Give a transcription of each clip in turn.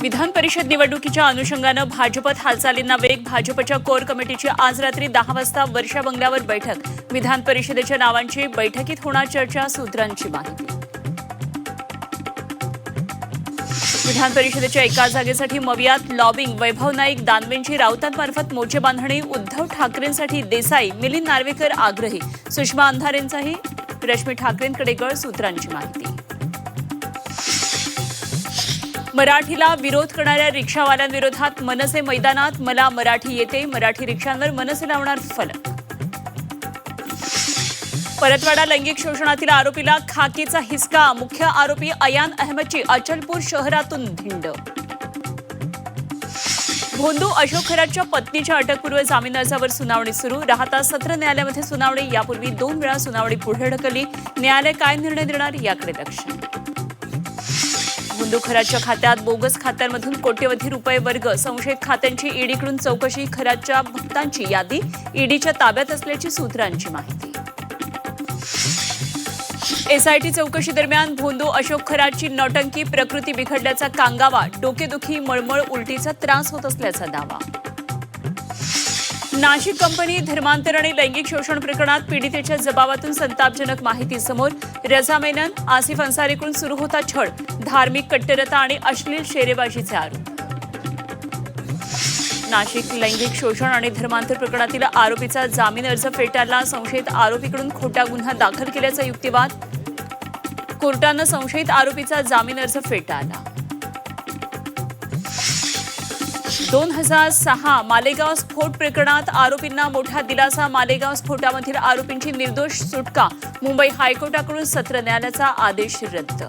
विधान परिषद निवडणुकीच्या अनुषंगानं भाजपत हालचालींना वेग. भाजपच्या कोर कमिटीची आज रात्री 10 वाजता वर्षा बंगल्यावर बैठक. विधान परिषदेच्या नावांची बैठकीत होणार चर्चा. सूत्रांची माहिती. विधान परिषदेच्या एका जागेसाठी मवियात लॉबिंग. वैभव नाईक दानवेंची राऊतांमार्फत मोर्चे बांधणी. उद्धव ठाकरेंसाठी देसाई. मिलिंद नार्वेकर आग्रही. सुषमा अंधारेंचाही रश्मी ठाकरेंकडे गळ. सूत्रांची माहिती. मराठीला विरोध करणाऱ्या रिक्षावाल्यांविरोधात मनसे मैदानात. मला मराठी येते. मराठी रिक्षांवर मनसे लावणार फलक. परतवाडा लैंगिक शोषणातील आरोपीला खाकीचा हिसका. मुख्य आरोपी अयान अहमदची अचलपूर शहरातून धिंड. भोंदू अशोक खरातच्या पत्नीच्या अटकपूर्व जामीन अर्जावर सुनावणी सुरू. राहता सत्र न्यायालयामध्ये सुनावणी. यापूर्वी 2 वेळा सुनावणी पुढे ढकलली. न्यायालय काय निर्णय देणार याकडे लक्ष. भोंदू खरातच्या खात्यात बोगस खात्यांमधून कोट्यवधी रुपये वर्ग. संशयित खात्यांची ईडीकडून चौकशी. खरातच्या भक्तांची यादी ईडीच्या ताब्यात असल्याची सूत्रांची माहिती. एसआयटी चौकशी दरम्यान भोंदू अशोक खरातची नौटंकी. प्रकृती बिघडल्याचा कांगावा. डोकेदुखी, मळमळ, उलटीचा त्रास होत असल्याचा दावा. नाशिक कंपनी धर्मांतर आणि लैंगिक शोषण प्रकरणात पीडितेच्या जबाबातून संतापजनक माहिती समोर. रजा मेनन, आसिफ अन्सारीकडून सुरू होता छळ. धार्मिक कट्टरता आणि अश्लील शेरेबाजीचे आरोप. नाशिक लैंगिक शोषण आणि धर्मांतर प्रकरणातील आरोपीचा जामीन अर्ज फेटाळला. संशयित आरोपीकडून खोटा गुन्हा दाखल केल्याचा युक्तिवाद. कोर्टानं संशयित आरोपीचा जामीन अर्ज फेटाळला. 2006 मालेगाव स्फोट प्रकरणात आरोपींना मोठा दिलासा. मालेगाव स्फोटामधील आरोपींची निर्दोष सुटका. मुंबई हायकोर्टाकडून सत्र न्यायालयाचा आदेश रद्द.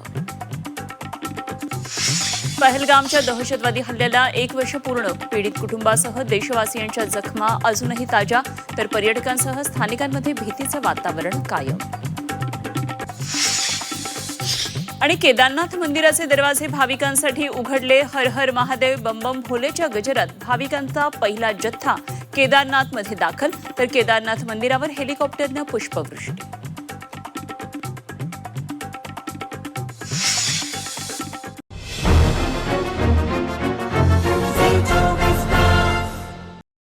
पहलगामच्या दहशतवादी हल्ल्याला 1 वर्ष पूर्ण. पीडित कुटुंबासह देशवासियांच्या जखमा अजूनही ताज्या. तर पर्यटकांसह स्थानिकांमध्ये भीतीचं वातावरण कायम. आणि केदारनाथ मंदिराचे दरवाजे भाविकांसाठी उघडले. हर हर महादेव बम बम भोलेच्या गजरात भाविकांचा पहिला जथ्था केदारनाथमध्ये दाखल. तर केदारनाथ मंदिरावर हेलिकॉप्टरनं पुष्पवृष्टी.